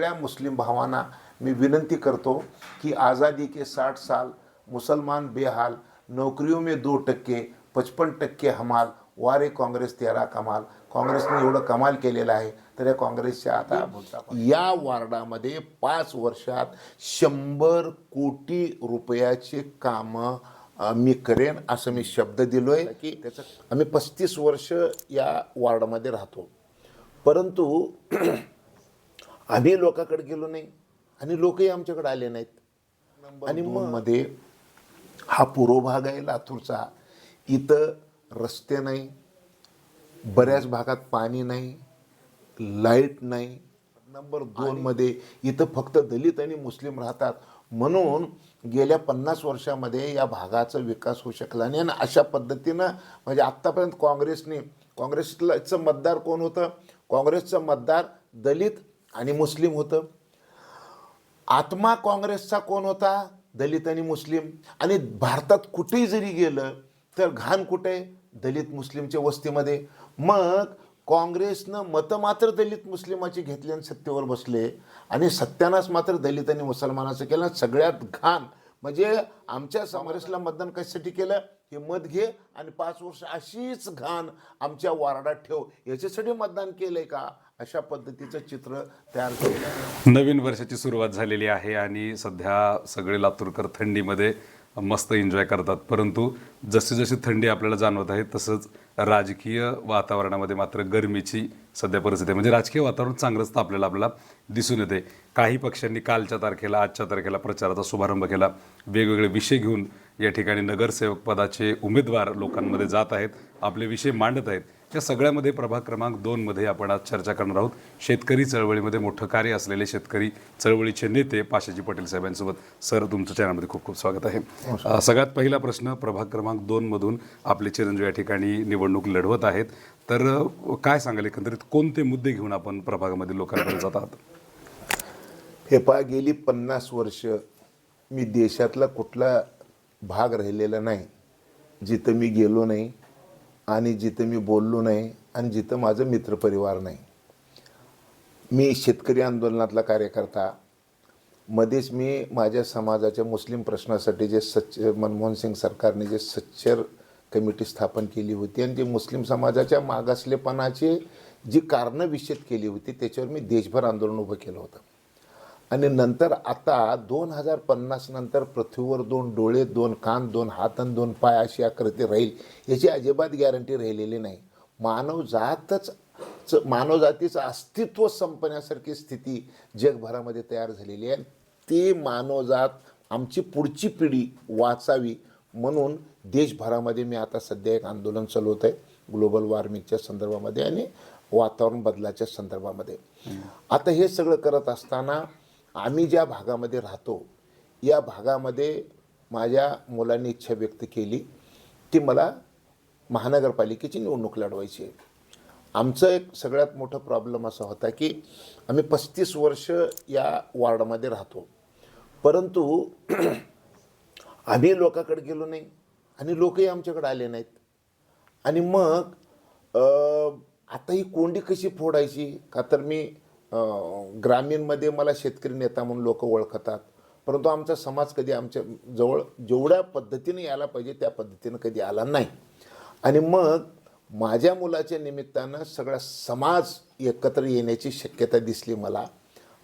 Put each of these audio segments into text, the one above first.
सगळ्या मुस्लिम भावांना मी विनंती करतो की आज़ादी के 60 साल मुसलमान बेहाल, नौकरियों में 2%, 55% हमाल, वारे काँग्रेस तेरा कमाल. काँग्रेसने एवढं कमाल केलेलं आहे, तर या काँग्रेसच्या आता या वार्डामध्ये 5 वर्षात 100 कोटी रुपयाचे कामं मी करेन असं मी शब्द दिलोय की त्याचं आम्ही 35 वर्ष या वार्डामध्ये राहतो, परंतु आम्ही लोकांकडे गेलो नाही आणि लोकही आमच्याकडे आले नाहीत. आणि मग मध्ये हा पूर्व भाग आहे लातूरचा, इथं रस्ते नाही, बऱ्याच भागात पाणी नाही, लाईट नाही. नंबर 2 मध्ये इथं फक्त दलित आणि मुस्लिम राहतात, म्हणून गेल्या 50 वर्षामध्ये या भागाचा विकास होऊ शकला नाही. आणि अशा पद्धतीनं म्हणजे आत्तापर्यंत काँग्रेसचं मतदार कोण होतं? काँग्रेसचं मतदार दलित आणि मुस्लिम होतं. आत्मा काँग्रेसचा कोण होता? दलित आणि मुस्लिम. आणि भारतात कुठेही जरी गेलं तर घाण कुठे? दलित मुस्लिमच्या वस्तीमध्ये. मग काँग्रेसनं मतं मात्र दलित मुस्लिमाची घेतली आणि सत्तेवर बसले, आणि सत्यानाश मात्र दलित आणि मुसलमानाचं केलं. सगळ्यात घाण म्हणजे आमच्या काँग्रेसला मतदान कशासाठी केलं? हे मत घे आणि 5 वर्ष अशीच घाण आमच्या वार्डात ठेव, याच्यासाठी मतदान केलंय का? अशा पद्धतीचं चित्र तयार केलं. नवीन वर्षाची सुरुवात झालेली आहे आणि सध्या सगळे लातूरकर थंडीमध्ये मस्त एन्जॉय करतात, परंतु जशी जशी थंडी आपल्याला जाणवत आहे तसंच राजकीय वातावरणामध्ये मात्र गरमीची सध्या परिस्थिती आहे. म्हणजे राजकीय वातावरण चांगलंच तर आपल्याला दिसून येते. काही पक्षांनी कालच्या तारखेला, आजच्या तारखेला प्रचाराचा शुभारंभ केला. वेगवेगळे विषय घेऊन या ठिकाणी नगरसेवक पदाचे उमेदवार लोकांमध्ये जात आहेत, आपले विषय मांडत आहेत. या सगळ्यामध्ये प्रभाग क्रमांक 2 मध्ये आपण आज चर्चा करणार आहोत. शेतकरी चळवळीमध्ये मोठं कार्य असलेले शेतकरी चळवळीचे नेते पाशाजी पटेल साहेबांसोबत. सर, तुमचं चॅनलमध्ये खूप खूप स्वागत आहे. सगळ्यात पहिला प्रश्न, प्रभाग क्रमांक 2 मधून आपले चिरंजीव या ठिकाणी निवडणूक लढवत आहेत, तर काय सांगाल एकंदरीत कोणते मुद्दे घेऊन आपण प्रभागामध्ये लोकांकडे जात आहात? हे पहा, गेली 50 वर्ष मी देशातला कुठला भाग राहिलेला नाही जिथं मी गेलो नाही आणि जिथं मी बोललो नाही आणि जिथं माझं मित्रपरिवार नाही. मी शेतकरी आंदोलनातला कार्यकर्ता. मध्येच मी माझ्या समाजाच्या मुस्लिम प्रश्नासाठी मनमोहन सिंग सरकारने जे सच्चर कमिटी स्थापन केली होती आणि जे मुस्लिम समाजाच्या मागासलेपणाची जी कारणं विषद केली होती त्याच्यावर मी देशभर आंदोलन उभं केलं होतं. आणि नंतर आता 2050 नंतर पृथ्वीवर 2 डोळे, 2 कान, 2 हात आणि 2 पाय अशी आकृती राहील याची अजिबात गॅरंटी राहिलेली नाही. मानवजातीचं अस्तित्व संपण्यासारखी स्थिती जगभरामध्ये तयार झालेली आहे. ती मानवजात आमची पुढची पिढी वाचावी म्हणून देशभरामध्ये मी आता सध्या एक आंदोलन चालवत आहे ग्लोबल वॉर्मिंगच्या संदर्भामध्ये आणि वातावरण बदलाच्या संदर्भामध्ये. आता हे सगळं करत असताना आम्ही ज्या भागामध्ये राहतो या भागामध्ये माझ्या मुलांनी इच्छा व्यक्त केली की मला महानगरपालिकेची निवडणूक लढवायची आहे. आमचं एक सगळ्यात मोठं प्रॉब्लेम असा होता की आम्ही 35 वर्ष या वॉर्डामध्ये राहतो, परंतु आम्ही लोकांकडे गेलो नाही आणि लोकही आमच्याकडे आले नाहीत. आणि मग आता ही कोंडी कशी फोडायची? का तर मी ग्रामीणमध्ये मला शेतकरी नेता म्हणून लोक ओळखतात, परंतु आमचा समाज कधी आमच्या जवळ जेवढ्या पद्धतीने यायला पाहिजे त्या पद्धतीनं कधी आला नाही. आणि मग माझ्या मुलाच्या निमित्तानं सगळा समाज एकत्र येण्याची शक्यता दिसली मला.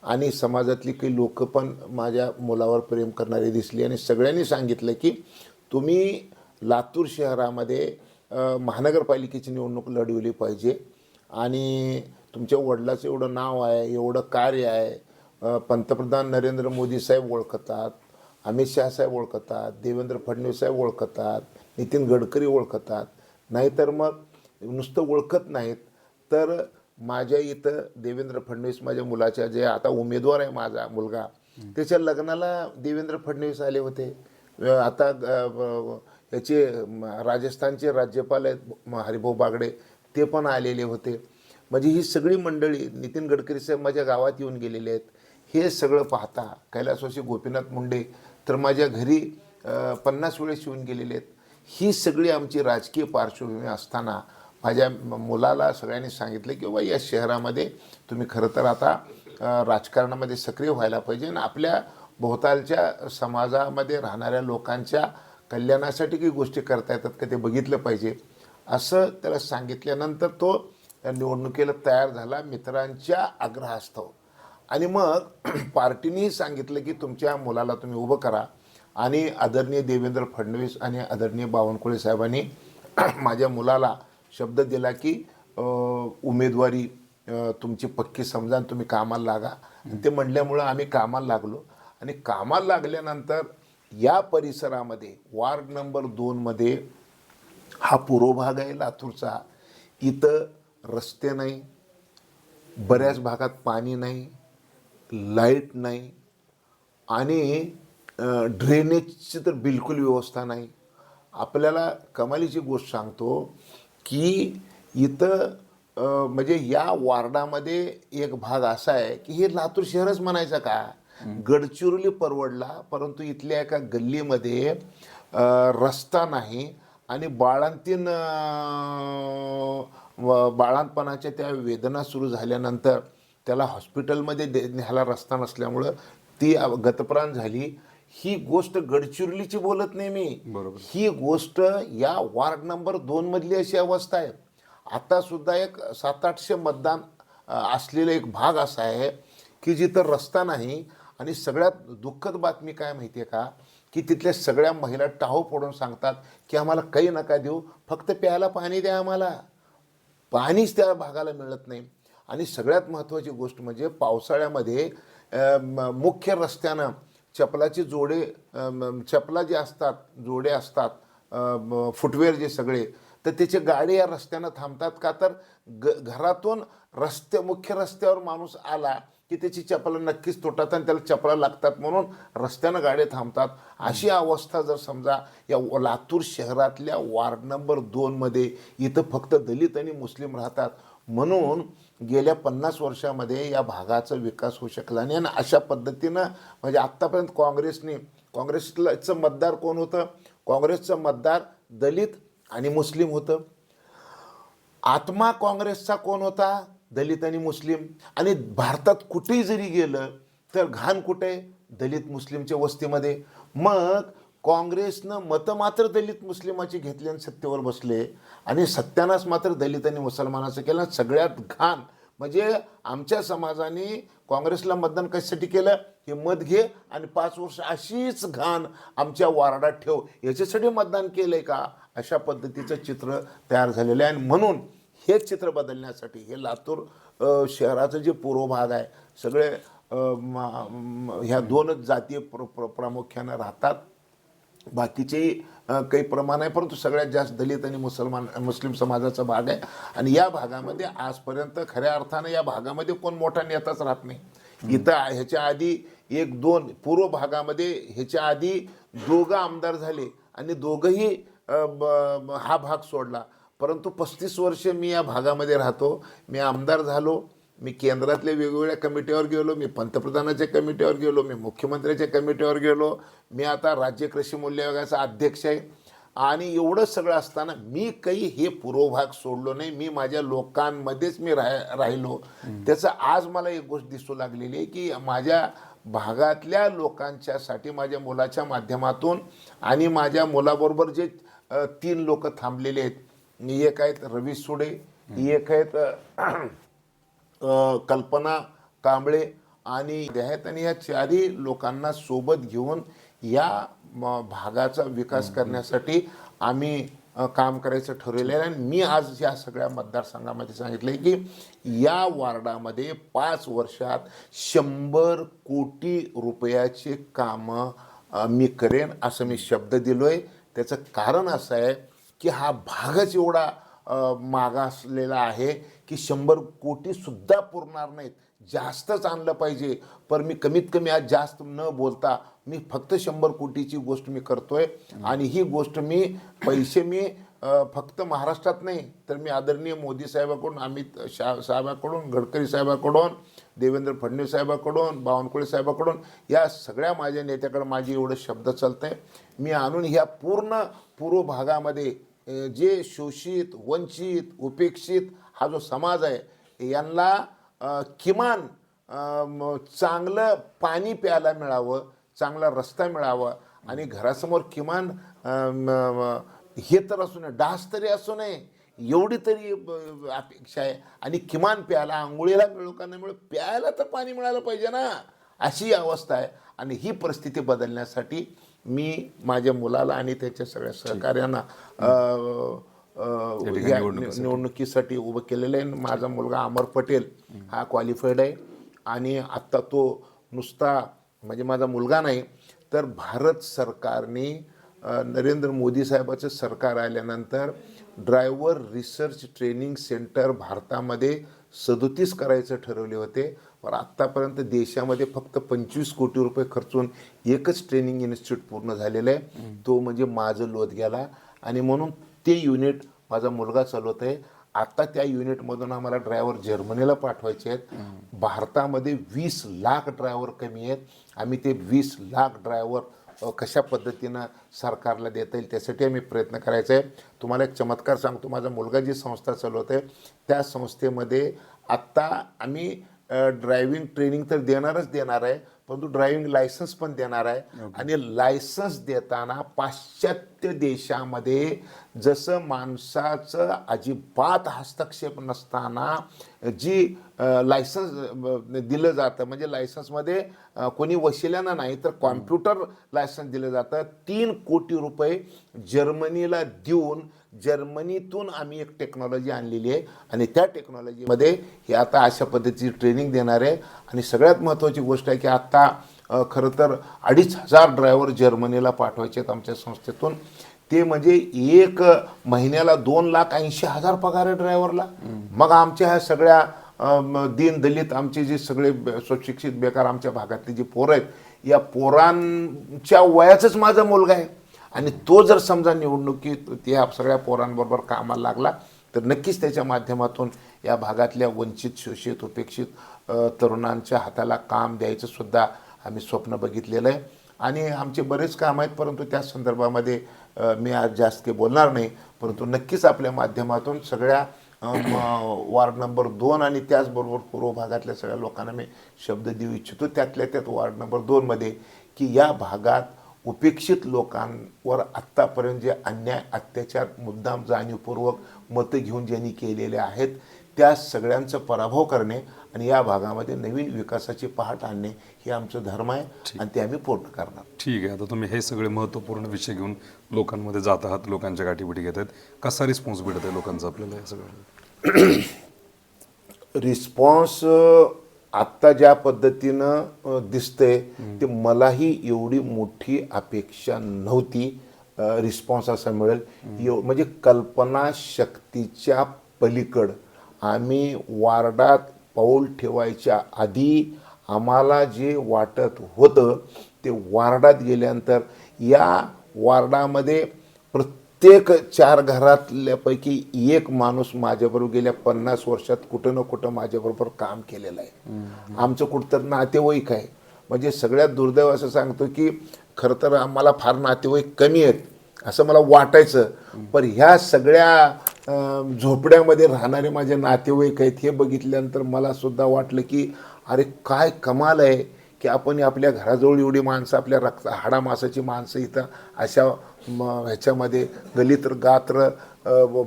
आणि समाजातली काही लोक पण माझ्या मुलावर प्रेम करणारी दिसली आणि सगळ्यांनी सांगितलं की तुम्ही लातूर शहरामध्ये महानगरपालिकेची निवडणूक लढवली पाहिजे. आणि तुमच्या वडिलाचं एवढं नाव आहे, एवढं कार्य आहे, पंतप्रधान नरेंद्र मोदी साहेब ओळखतात, अमित शहा साहेब ओळखतात, देवेंद्र फडणवीस साहेब ओळखतात, नितीन गडकरी ओळखतात. नाहीतर मग नुसतं ओळखत नाहीत तर माझ्या इथं देवेंद्र फडणवीस माझ्या मुलाच्या जे आता उमेदवार आहे माझा मुलगा त्याच्या लग्नाला देवेंद्र फडणवीस आले होते. आता याचे राजस्थानचे राज्यपाल आहेत हरिभाऊ बागडे, ते पण आलेले होते. म्हणजे ही सगळी मंडळी, नितीन गडकरी साहेब माझ्या गावात येऊन गेलेले आहेत. हे सगळं पाहता कैलासवासी गोपीनाथ मुंडे तर माझ्या घरी 50 वेळेस येऊन गेलेले आहेत. ही सगळी आमची राजकीय पार्श्वभूमी असताना माझ्या मुलाला सगळ्यांनी सांगितलं की बाबा या शहरामध्ये तुम्ही खरं तर आता राजकारणामध्ये सक्रिय व्हायला पाहिजे आणि आपल्या भोवतालच्या समाजामध्ये राहणाऱ्या लोकांच्या कल्याणासाठी काही गोष्टी करता येतात का ते बघितलं पाहिजे असं त्याला सांगितल्यानंतर तो त्या निवडणुकीला तयार झाला मित्रांच्या आग्रहास्तव. आणि मग पार्टीनेही सांगितलं की तुमच्या मुलाला तुम्ही उभं करा. आणि आदरणीय देवेंद्र फडणवीस आणि आदरणीय बावनकुळे साहेबांनी माझ्या मुलाला शब्द दिला की उमेदवारी तुमची पक्की समजा आणि तुम्ही कामाला लागा. ते म्हणल्यामुळं आम्ही कामाला लागलो. आणि कामाला लागल्यानंतर या परिसरामध्ये वार्ड नंबर 2मध्ये हा पूर्व भाग आहे लातूरचा. इथं रस्ते नाही, बऱ्याच भागात पाणी नाही, लाईट नाही आणि ड्रेनेजची तर बिलकुल व्यवस्था नाही. आपल्याला कमालीची गोष्ट सांगतो की इथं म्हणजे या वार्डामध्ये एक भाग असा आहे की हे लातूर शहरच म्हणायचं का. गडचिरोली परवडला परंतु इथल्या एका गल्लीमध्ये रस्ता नाही आणि बाळांतपणाच्या त्या वेदना सुरू झाल्यानंतर त्याला हॉस्पिटलमध्ये न्यायला रस्ता नसल्यामुळं ती गतप्राण झाली. ही गोष्ट गडचिरोलीची बोलत नाही मी, बरोबर. ही गोष्ट या वार्ड नंबर 2मधली अशी अवस्था आहे. आता सुद्धा एक 700-800 मतदान असलेला एक भाग असा आहे की जिथं रस्ता नाही. आणि सगळ्यात दुःखद बातमी काय माहिती आहे का की तिथल्या सगळ्या महिला टाहो फोडून सांगतात की आम्हाला काही नका देऊ, फक्त प्यायला पाणी द्या, आम्हाला पाणीच त्या भागाला मिळत नाही. आणि सगळ्यात महत्त्वाची गोष्ट म्हणजे पावसाळ्यामध्ये मुख्य रस्त्यानं चपलाचे चपला जे असतात, जोडे असतात, फुटवेअर जे सगळे, तर त्याचे गाडी या रस्त्यानं थांबतात का तर घरातून मुख्य रस्त्यावर माणूस आला की त्याची चपला नक्कीच तुटतात आणि त्याला चपला लागतात म्हणून रस्त्यानं गाड्या थांबतात. अशी अवस्था जर समजा या लातूर शहरातल्या वार्ड नंबर 2मध्ये इथं फक्त दलित आणि मुस्लिम राहतात म्हणून गेल्या 50 वर्षामध्ये या भागाचा विकास होऊ शकला नाही. आणि अशा पद्धतीनं म्हणजे आत्तापर्यंत काँग्रेसचं मतदार कोण होतं, काँग्रेसचं मतदार दलित आणि मुस्लिम होतं. आत्मा काँग्रेसचा कोण होता, दलित आणि मुस्लिम. आणि भारतात कुठेही जरी गेलं तर घाण कुठे, दलित मुस्लिमच्या वस्तीमध्ये. मग काँग्रेसनं मतं मात्र दलित मुस्लिमाची घेतली आणि सत्तेवर बसले आणि सत्यानाश मात्र दलित आणि मुसलमानाचं केलं. सगळ्यात घाण म्हणजे आमच्या समाजाने काँग्रेसला मतदान कशासाठी केलं, हे मत घे आणि 5 वर्ष अशीच घाण आमच्या वार्डात ठेव, याच्यासाठी मतदान केलंय का, अशा पद्धतीचं चित्र तयार झालेलं आहे. आणि म्हणून हे चित्र बदलण्यासाठी हे लातूर शहराचं जे पूर्व भाग आहे सगळे ह्या 2च जाती प्रामुख्यानं राहतात. बाकीचेही काही प्रमाण आहे परंतु सगळ्यात जास्त दलित आणि मुस्लिम समाजाचा भाग आहे. आणि या भागामध्ये आजपर्यंत खऱ्या अर्थानं या भागामध्ये कोण मोठा नेताच राहत नाही. इथं ह्याच्या आधी 1-2 पूर्व भागामध्ये ह्याच्या आधी 2 आमदार झाले आणि दोघंही हा भाग सोडला. परंतु 35 वर्ष मी या भागामध्ये राहतो. मी आमदार झालो, मी केंद्रातल्या वेगवेगळ्या कमिटीवर गेलो, मी पंतप्रधानाच्या कमिटीवर गेलो, मी मुख्यमंत्र्याच्या कमिटीवर गेलो, मी आता राज्य कृषी मूल्य आयोगाचा अध्यक्ष आहे. आणि एवढं सगळं असताना मी काही हे पूर्व भाग सोडलो नाही. मी माझ्या लोकांमध्येच मी राहिलो. त्याचं आज मला एक गोष्ट दिसू लागलेली आहे की माझ्या भागातल्या लोकांच्यासाठी माझ्या मुलाच्या माध्यमातून आणि माझ्या मुलाबरोबर जे 3 लोक थांबलेले आहेत, एक आहेत रवी सुडे, एक आहेत कल्पना कांबळे आणि आहेत. आणि या 4ही लोकांना सोबत घेऊन या भागाचा विकास करण्यासाठी आम्ही काम करायचं ठरवलेलं आहे. आणि मी आज या सगळ्या मतदारसंघामध्ये सांगितलं की या वार्डामध्ये 5 वर्षात 100 कोटी रुपयाचे कामं मी करेन असं मी शब्द दिलोय. त्याचं कारण असं आहे की हा भागच एवढा मागासलेला आहे की 100 कोटी सुद्धा पुरणार नाहीत, जास्तच आणलं पाहिजे. पण मी कमीत कमी आज जास्त न बोलता मी फक्त 100 कोटीची गोष्ट मी करतोय. आणि ही गोष्ट पैसे मी फक्त महाराष्ट्रात नाही तर मी आदरणीय मोदी साहेबाकडून, अमित साहेबाकडून, गडकरी साहेबाकडून, देवेंद्र फडणवीस साहेबाकडून, बावनकुळे साहेबाकडून, या सगळ्या माझ्या नेत्याकडे माझे एवढं शब्द चालत आहे. मी आणून ह्या पूर्व भागामध्ये जे शोषित, वंचित, उपेक्षित हा जो समाज आहे यांना किमान चांगलं पाणी प्यायला मिळावं, चांगला रस्ता मिळावा आणि घरासमोर किमान हे तर असू नये, डास तरी असू नये, एवढी तरी अपेक्षा आहे. आणि किमान प्यायला, आंघोळीला मिळो का नाही मिळो, प्यायला तर पाणी मिळालं पाहिजे ना, अशी अवस्था आहे. आणि ही परिस्थिती बदलण्यासाठी मी माझ्या मुलाला आणि त्याच्या सगळ्या सहकार्यांना या निवडणुकीसाठी उभं केलेलं आहे. माझा मुलगा अमर पटेल हा क्वालिफाईड आहे आणि आत्ता तो नुसता म्हणजे माझा मुलगा नाही तर भारत सरकारने नरेंद्र मोदी साहेबाचं सरकार आल्यानंतर ड्रायव्हर रिसर्च ट्रेनिंग सेंटर भारतामध्ये 37 करायचं ठरवले होते. पण आत्तापर्यंत देशामध्ये फक्त 25 कोटी रुपये खर्चून एकच ट्रेनिंग इन्स्टिट्यूट पूर्ण झालेलं आहे, तो म्हणजे माझं लोदग्याला. आणि म्हणून ते युनिट माझा मुलगा चालवत आहे. आता त्या युनिटमधून आम्हाला ड्रायव्हर जर्मनीला पाठवायचे आहेत. भारतामध्ये 20 लाख ड्रायव्हर कमी आहेत. आम्ही ते 20 लाख ड्रायव्हर कशा पद्धतीनं सरकारला देता येईल त्यासाठी आम्ही प्रयत्न करायचा आहे. तुम्हाला एक चमत्कार सांगतो, माझा मुलगा जी संस्था चालवत आहे त्या संस्थेमध्ये आत्ता आम्ही ड्रायव्हिंग ट्रेनिंग तर देणार आहे, परंतु ड्रायव्हिंग लायसन्स पण देणार आहे. आणि लायसन्स देताना पाश्चात्य देशामध्ये जसं माणसाचं अजिबात हस्तक्षेप नसताना जी लायसन्स दिलं जातं, म्हणजे लायसन्समध्ये कोणी वशिल्यानं नाही तर कॉम्प्युटर लायसन्स दिलं जातं. 3 कोटी रुपये जर्मनीला देऊन जर्मनीतून आम्ही एक टेक्नॉलॉजी आणलेली आहे आणि त्या टेक्नॉलॉजीमध्ये हे आता अशा पद्धतीची ट्रेनिंग देणार आहे. आणि सगळ्यात महत्त्वाची गोष्ट आहे की आत्ता खरं तर 2,500 ड्रायव्हर जर्मनीला पाठवायचे आहेत आमच्या संस्थेतून. ते म्हणजे एक महिन्याला 2,80,000 पगार आहे ड्रायव्हरला. मग आमच्या ह्या सगळ्या दीन दलित आमचे जे सगळे सुशिक्षित बेकार आमच्या भागातले जे पोरं आहेत, या पोरांच्या वयाचाच माझा मुलगा आहे. आणि तो जर समजा निवडणुकीत त्या सगळ्या पोरांबरोबर कामाला लागला तर नक्कीच त्याच्या माध्यमातून या भागातल्या वंचित, शोषित, उपेक्षित तरुणांच्या हाताला काम द्यायचं सुद्धा आम्ही स्वप्न बघितलेलं आहे. आणि आमचे बरेच काम आहेत, परंतु त्या संदर्भामध्ये मी आज जास्त काही बोलणार नाही. परंतु नक्कीच आपल्या माध्यमातून सगळ्या वार्ड नंबर 2 आणि त्याचबरोबर पूर्व भागातल्या सगळ्या लोकांना मी शब्द देऊ इच्छितो. त्यातल्या त्यात वार्ड नंबर 2मध्ये की या भागात उपेक्षित लोकांवर आत्तापर्यंत जे अन्याय, अत्याचार, मुद्दाम जाणीवपूर्वक मतं घेऊन ज्यांनी केलेले आहेत त्या सगळ्यांचा पराभव करणे आणि या भागामध्ये नवीन विकासाची पहाट आणणे हे आमचं धर्म आहे आणि ते आम्ही पूर्ण करणार. ठीक आहे. आता तुम्ही हे सगळे महत्त्वपूर्ण विषय घेऊन लोकांमध्ये जात आहात, लोकांच्या गाठीबिटी घेत आहेत. कसा रिस्पॉन्स भेटत आहे लोकांचा आपल्याला हे सगळं? रिस्पॉन्स आत्ता ज्या पद्धतीनं दिसतंय ते मलाही एवढी मोठी अपेक्षा नव्हती रिस्पॉन्स असा मिळेल. म्हणजे कल्पनाशक्तीच्या पलीकड आम्ही वार्डात पाऊल ठेवायच्या आधी आम्हाला जे वाटत होतं ते वार्डात गेल्यानंतर या वार्डामध्ये प्रत्येक 4 घरातल्यापैकी एक माणूस माझ्याबरोबर गेल्या 50 वर्षात कुठं ना कुठं माझ्याबरोबर काम केलेलं आहे. आमचं कुठं तर नातेवाईक आहे. म्हणजे सगळ्यात दुर्दैव असं सांगतो की खरं तर आम्हाला फार नातेवाईक कमी आहेत असं मला वाटायचं, पण ह्या सगळ्या झोपड्यामध्ये राहणारे माझे नातेवाईक आहेत हे बघितल्यानंतर मला सुद्धा वाटलं की अरे काय कमाल आहे की आपण आपल्या घराजवळ एवढी माणसं, आपल्या हाडामासाची माणसं इथं अशा ह्याच्यामध्ये गलित गात्र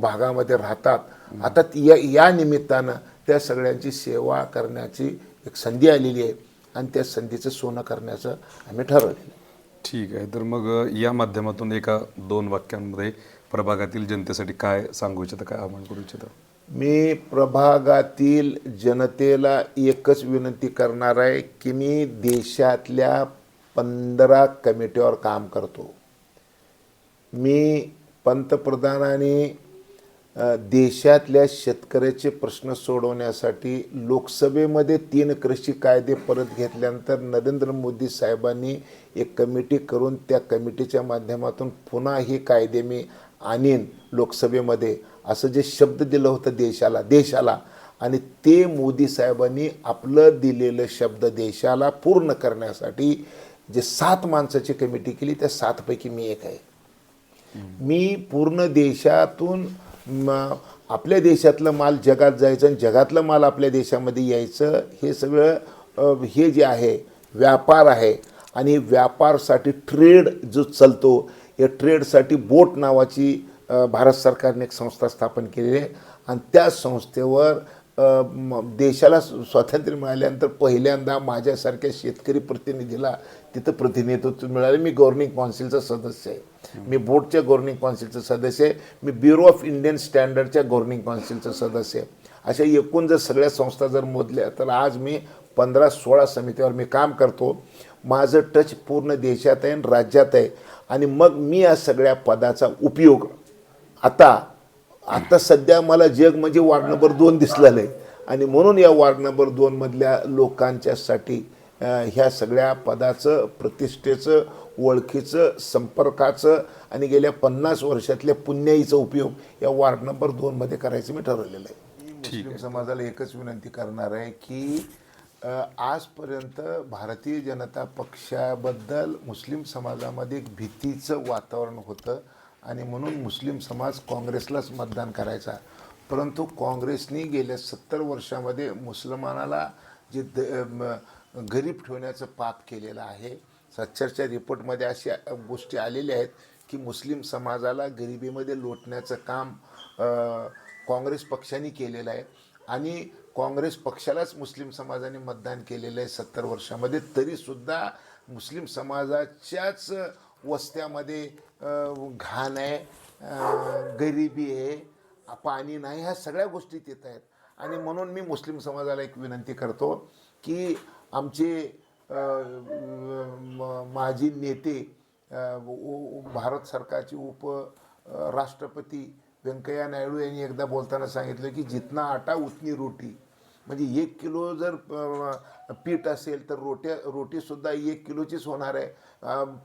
भागामध्ये राहतात. आता या निमित्तानं त्या सगळ्यांची सेवा करण्याची एक संधी आलेली आहे आणि त्या संधीचं सोनं करण्याचं आम्ही ठरवलेलं. ठीक आहे. तर मग या माध्यमातून 1-2 वाक्यांमध्ये प्रभागातील जनतेसाठी काय सांगू इच्छिता, काय आवाहन करू इच्छिता? मी प्रभागातील जनतेला एकच विनंती करणार आहे की मी देशातल्या 15 कमिटीवर काम करतो. मी पंतप्रधानांनी देशातल्या शेतकऱ्याचे प्रश्न सोडवण्यासाठी लोकसभेमध्ये 3 कृषी कायदे परत घेतल्यानंतर नरेंद्र मोदी साहेबांनी एक कमिटी करून त्या कमिटीच्या माध्यमातून पुन्हा हे कायदे मी आणीन लोकसभेमध्ये असं जे शब्द दिलं होतं देशाला आणि ते मोदी साहेबांनी आपलं दिलेलं शब्द देशाला पूर्ण करण्यासाठी जे 7 माणसाची कमिटी केली त्या 7 पैकी मी एक आहे. मी पूर्ण देशातून आपल्या देशातलं माल जगात जायचं आणि जगातलं माल आपल्या देशामध्ये यायचं हे सगळं हे जे आहे व्यापार आहे आणि व्यापारसाठी ट्रेड जो चालतो या ट्रेडसाठी बोट नावाची भारत सरकारने एक संस्था स्थापन केलेली आहे आणि त्या संस्थेवर देशाला स्वातंत्र्य मिळाल्यानंतर पहिल्यांदा माझ्यासारख्या शेतकरी प्रतिनिधीला तिथं प्रतिनिधित्व मिळालं. मी गव्हर्निंग काउन्सिलचा सदस्य आहे, मी बोर्डच्या गव्हर्निंग काउन्सिलचा सदस्य आहे, मी ब्युरो ऑफ इंडियन स्टँडर्डच्या गव्हर्निंग काउन्सिलचा सदस्य आहे. अशा एकूण जर सगळ्या संस्था जर मोजल्या तर आज मी 15-16 समितीवर मी काम करतो. माझं टच पूर्ण देशात आहे आणि राज्यात आहे आणि मग मी या सगळ्या पदाचा उपयोग आता सध्या मला जग म्हणजे वार्ड नंबर 2 दिसलेलं आहे आणि म्हणून या वार्ड नंबर 2 मधल्या लोकांच्यासाठी ह्या सगळ्या पदाचं, प्रतिष्ठेचं, ओळखीचं, संपर्काचं आणि गेल्या 50 वर्षातल्या पुण्याईचा उपयोग या वार्ड नंबर 2 मध्ये करायचं मी ठरवलेलं आहे. मुस्लिम समाजाला एकच विनंती करणार आहे की आजपर्यंत भारतीय जनता पक्षाबद्दल मुस्लिम समाजामध्ये एक भीतीचं वातावरण होतं आणि म्हणून मुस्लिम समाज काँग्रेसलाच मतदान करायचा. परंतु काँग्रेसने गेल्या 70 वर्षामध्ये मुसलमानाला जे गरीब ठेवण्याचं पाप केलेलं आहे. सच्चरच्या रिपोर्टमध्ये अशा गोष्टी आलेल्या आहेत की मुस्लिम समाजाला गरिबीमध्ये लोटण्याचं काम काँग्रेस पक्षाने केलेलं आहे आणि काँग्रेस पक्षालाच मुस्लिम समाजाने मतदान केलेलं आहे 70 वर्षामध्ये. तरीसुद्धा मुस्लिम समाजाच्याच वस्त्यामध्ये घाण आहे, गरिबी आहे, पाणी नाही, ह्या सगळ्या गोष्टी येत आहेत आणि म्हणून मी मुस्लिम समाजाला एक विनंती करतो की आमचे माजी नेते भारत सरकारचे राष्ट्रपती व्यंकय्या नायडू यांनी एकदा बोलताना सांगितलं की जितना आटा उतनी रोटी. म्हणजे 1 किलो जर पीठ असेल तर रोटीसुद्धा 1 किलोचीच होणार आहे.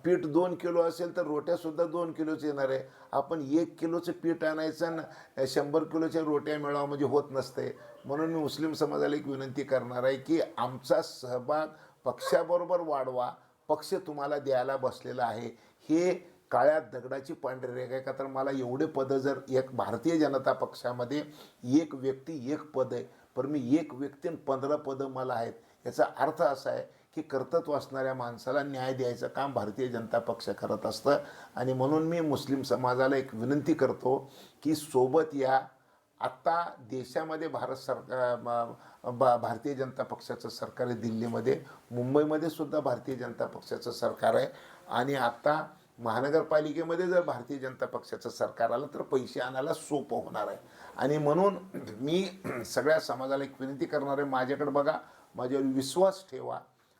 पीठ 2 किलो असेल तर रोट्यासुद्धा 2 किलोच येणार आहे. आपण 1 किलोचं पीठ आणायचं आणि 100 किलोच्या रोट्या मिळावं म्हणजे होत नसते. म्हणून मी मुस्लिम समाजाला एक विनंती करणार आहे की आमचा सहभाग पक्षाबरोबर वाढवा. पक्ष तुम्हाला द्यायला बसलेला आहे. हे काळ्या दगडाची पांढरी रेखा आहे का तर मला एवढे पदं जर एक भारतीय जनता पक्षामध्ये एक व्यक्ती एक पद आहे पण मी एक व्यक्ती 15 पदं मला आहेत. याचा अर्थ असा आहे की कर्तृत्व असणाऱ्या माणसाला न्याय द्यायचं काम भारतीय जनता पक्ष करत असतं आणि म्हणून मी मुस्लिम समाजाला एक विनंती करतो की सोबत या. आत्ता देशामध्ये भारतीय जनता पक्षाचं सरकार आहे. दिल्लीमध्ये, मुंबईमध्ये सुद्धा भारतीय जनता पक्षाचं सरकार आहे आणि आत्ता महानगरपालिकेमध्ये जर भारतीय जनता पक्षाचं सरकार आलं तर पैसे आणायला सोपं होणार आहे आणि म्हणून मी सगळ्या समाजाला एक विनंती करणार आहे, माझ्याकडे बघा, माझ्यावर विश्वास ठेवा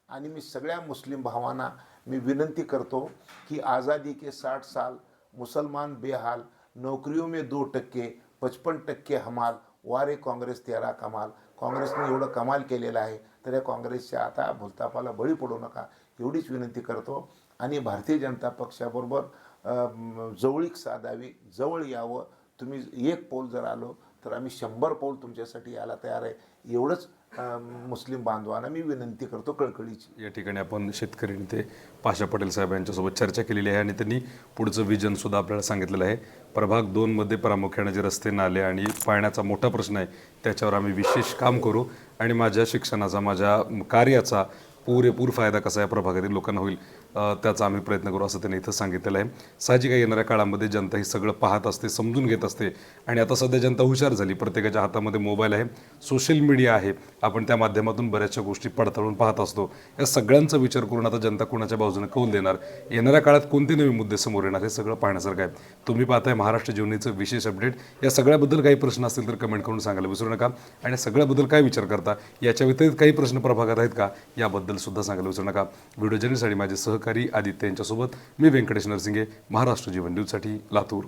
आणि मी सगळ्या मुस्लिम भावांना मी विनंती करतो की आज़ादी के 60 साल मुसलमान बेहाल, नौकरियों में 2%, 55% हमाल, वारे काँग्रेस तेरा कमाल. काँग्रेसने एवढं कमाल केलेलं आहे तर या काँग्रेसच्या आता भूलथापाला बळी पडू नका एवढीच विनंती करतो आणि भारतीय जनता पक्षाबरोबर जवळीक साधावी, जवळ यावं. तुम्ही 1 पाऊल जर आलो तर आम्ही 100 पाऊल तुमच्यासाठी यायला तयार आहे. एवढंच मुस्लिम बांधवांना मी विनंती करतो कळकळीची. या ठिकाणी आपण शेतकरी नेते पाशा पटेल साहेब यांच्यासोबत चर्चा केलेली आहे आणि त्यांनी पुढचं विजन सुद्धा आपल्याला सांगितलेलं आहे. प्रभाग 2 मध्ये प्रामुख्याने जे रस्ते, नाले आणि पाण्याचा मोठा प्रश्न आहे त्याच्यावर आम्ही विशेष काम करू आणि माझ्या शिक्षणाचा, माझ्या कार्याचा पुरेपूर फायदा कसा या प्रभागातील लोकांना होईल त्याचा आम्ही प्रयत्न करू असं त्यांनी इथं सांगितलेलं आहे. साहजिक आहे, येणाऱ्या काळामध्ये जनता ही सगळं पाहत असते, समजून घेत असते आणि आता सध्या जनता हुशार झाली. प्रत्येकाच्या हातामध्ये मोबाईल आहे, सोशल मीडिया आहे, आपण त्या माध्यमातून बऱ्याचशा गोष्टी पडताळून पाहत असतो. या सगळ्यांचा विचार करून आता जनता कोणाच्या बाजूने कौल देणार, येणाऱ्या काळात कोणते नवे मुद्दे समोर येणार, हे सगळं पाहण्यासारखं आहे. तुम्ही पाहताय महाराष्ट्र जीवनीचं विशेष अपडेट. या सगळ्याबद्दल काही प्रश्न असतील तर कमेंट करून सांगायला विसरू नका आणि सगळ्याबद्दल काय विचार करता, याच्या व्यतिरिक्त काही प्रश्न प्रभागात आहेत का याबद्दल सुद्धा सांगायला विसरू नका. व्हिडिओ जर्नलिस्ट आणि माझे सहकारी आदित्य यांच्यासोबत मी व्यंकटेश नरसिंगे, महाराष्ट्र जीवन न्यूजसाठी लातूर.